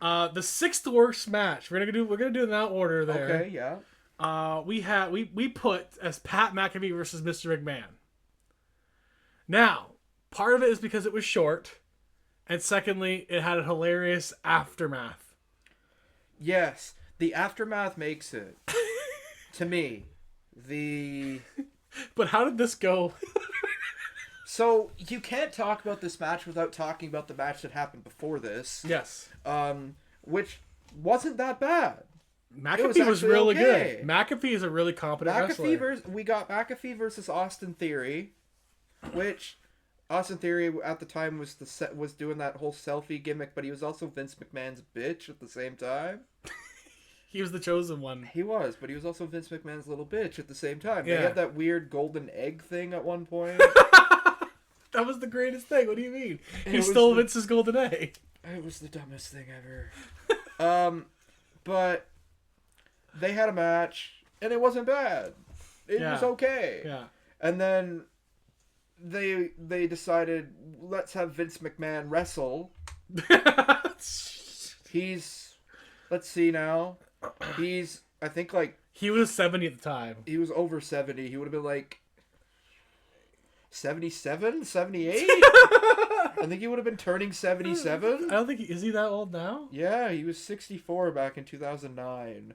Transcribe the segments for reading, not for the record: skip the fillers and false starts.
The sixth worst match. We're gonna do it in that order there. Okay, yeah. We put as Pat McAfee versus Mr. McMahon. Now, part of it is because it was short, and secondly, it had a hilarious aftermath. Yes, the aftermath makes it. To me, But how did this go? So you can't talk about this match without talking about the match that happened before this. Yes. Which wasn't that bad. McAfee was really good. McAfee is a really competent wrestler. We got McAfee versus Austin Theory, which Austin Theory at the time was doing that whole selfie gimmick, but he was also Vince McMahon's bitch at the same time. He was the chosen one. He was, but he was also Vince McMahon's little bitch at the same time. Yeah. They had that weird golden egg thing at one point. That was the greatest thing. What do you mean? He stole Vince's golden egg. It was the dumbest thing ever. But they had a match, and it wasn't bad. It was okay. Yeah. And then they decided, let's have Vince McMahon wrestle. Let's see now. I think like... He was 70 at the time. He was over 70. He would have been like 77, 78? I think he would have been turning 77. I don't think is he that old now? Yeah, he was 64 back in 2009.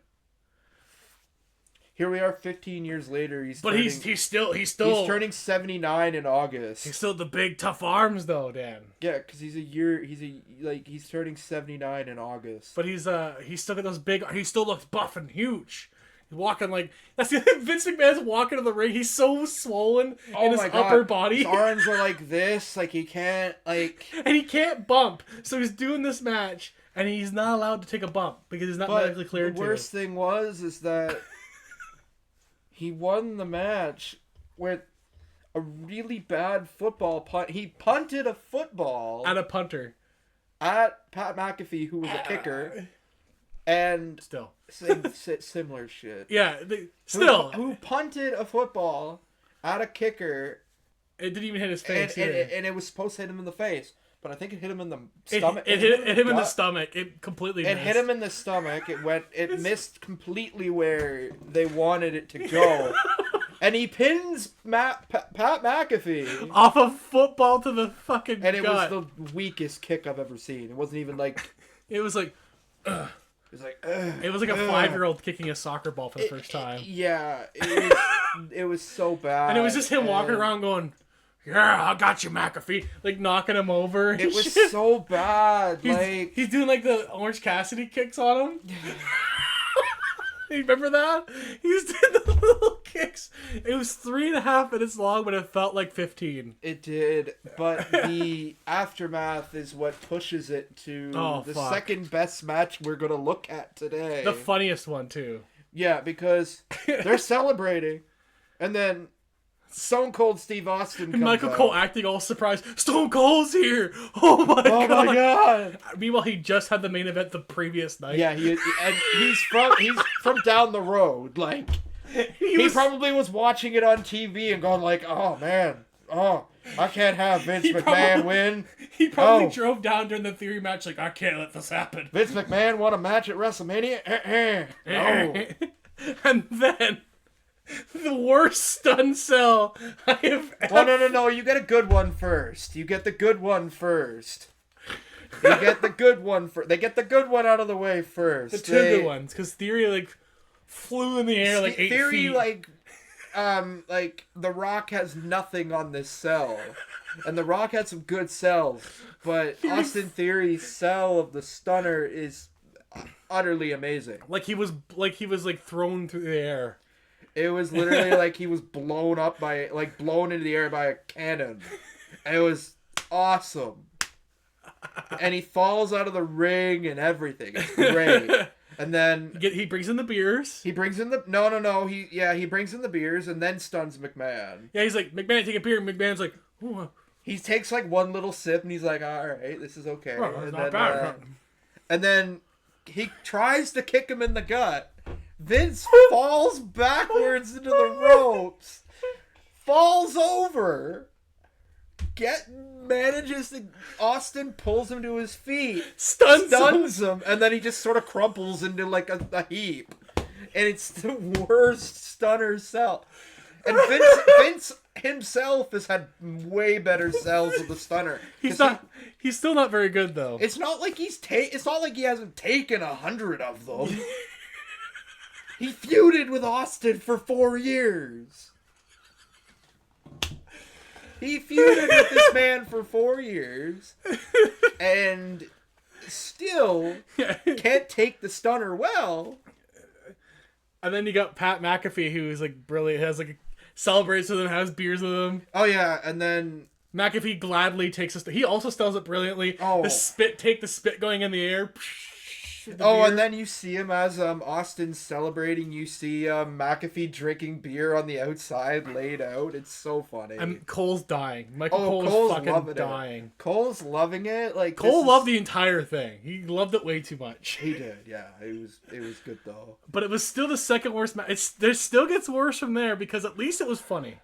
Here we are 15 years later. He's turning 79 in August. He's still the big tough arms though, Dan. Yeah, because he's turning 79 in August. But he's still got those big. He still looks buff and huge. He's walking like that's the thing. Vince McMahon's walking to the ring. He's so swollen in his upper body. His arms are like this. Like he can't and he can't bump. So he's doing this match and he's not allowed to take a bump because he's not medically cleared to. The worst thing is that he won the match with a really bad football punt. He punted a football at a punter at Pat McAfee, who was a kicker. And still similar shit. Yeah, who punted a football at a kicker. It didn't even hit his face. And it was supposed to hit him in the face, but I think it hit him in the stomach. It hit him in the stomach. It completely missed. It hit him in the stomach. It missed completely where they wanted it to go. And he pins Pat McAfee off a football to the fucking And it gut. was the weakest kick I've ever seen. It wasn't even like... It was like... It was like... It was like a 5-year-old kicking a soccer ball for the first time. Yeah. It was so bad. And it was just him walking around going, yeah, I got you, McAfee. Like, knocking him over. It was so bad. He's doing, like, the Orange Cassidy kicks on him. You remember that? He's doing the little kicks. It was 3.5 minutes long, but it felt like 15. It did. But the aftermath is what pushes it to the second best match we're going to look at today. The funniest one, too. Yeah, because they're celebrating. And then Stone Cold Steve Austin comes Michael out. Cole acting all surprised. Stone Cold's here! Oh my god! Meanwhile, he just had the main event the previous night. Yeah, he's from down the road. Like he probably was watching it on TV and going like, "Oh man, I can't have Vince McMahon win." He probably drove down during the Theory match like, "I can't let this happen." Vince McMahon won a match at WrestleMania. No. And then the worst stun sell I have ever... Well, no. You get a good one first. You get the good one first. You get the good one first. They get the good one out of the way first. The two good ones, because Theory, like, flew in the air like 8 Theory, feet. like, The Rock has nothing on this cell. And The Rock had some good sells. But Austin Theory's sell of the stunner is utterly amazing. Like he was thrown through the air. It was literally like he was blown into the air by a cannon. And it was awesome. And he falls out of the ring and everything. It's great. And then he brings in the beers. He brings in the he brings in the beers and then stuns McMahon. Yeah, he's like, "McMahon, take a beer." And McMahon's like, "Ooh." He takes like one little sip and he's like, "All right, this is okay." It's not bad. And then he tries to kick him in the gut. Vince falls backwards into the ropes, falls over, manages to... Austin pulls him to his feet. Stuns him. And then he just sort of crumples into like a heap. And it's the worst stunner sell. And Vince himself has had way better sells with the stunner. He's still not very good though. It's not like it's not like he hasn't taken 100 of them. He feuded with Austin for 4 years. He feuded with this man for 4 years. And still can't take the stunner well. And then you got Pat McAfee, who's like brilliant, has like celebrates with him, has beers with him. Oh yeah, and then McAfee gladly takes us. He also sells it brilliantly. Oh. The spit going in the air. And then you see him as Austin's celebrating. You see McAfee drinking beer on the outside, laid out. It's so funny. And Cole's dying. Michael Cole's is fucking loving dying. It. Cole's loving it. Like Cole loved the entire thing. He loved it way too much. He did, yeah. It was good though. But it was still the second worst match. There still gets worse from there because at least it was funny.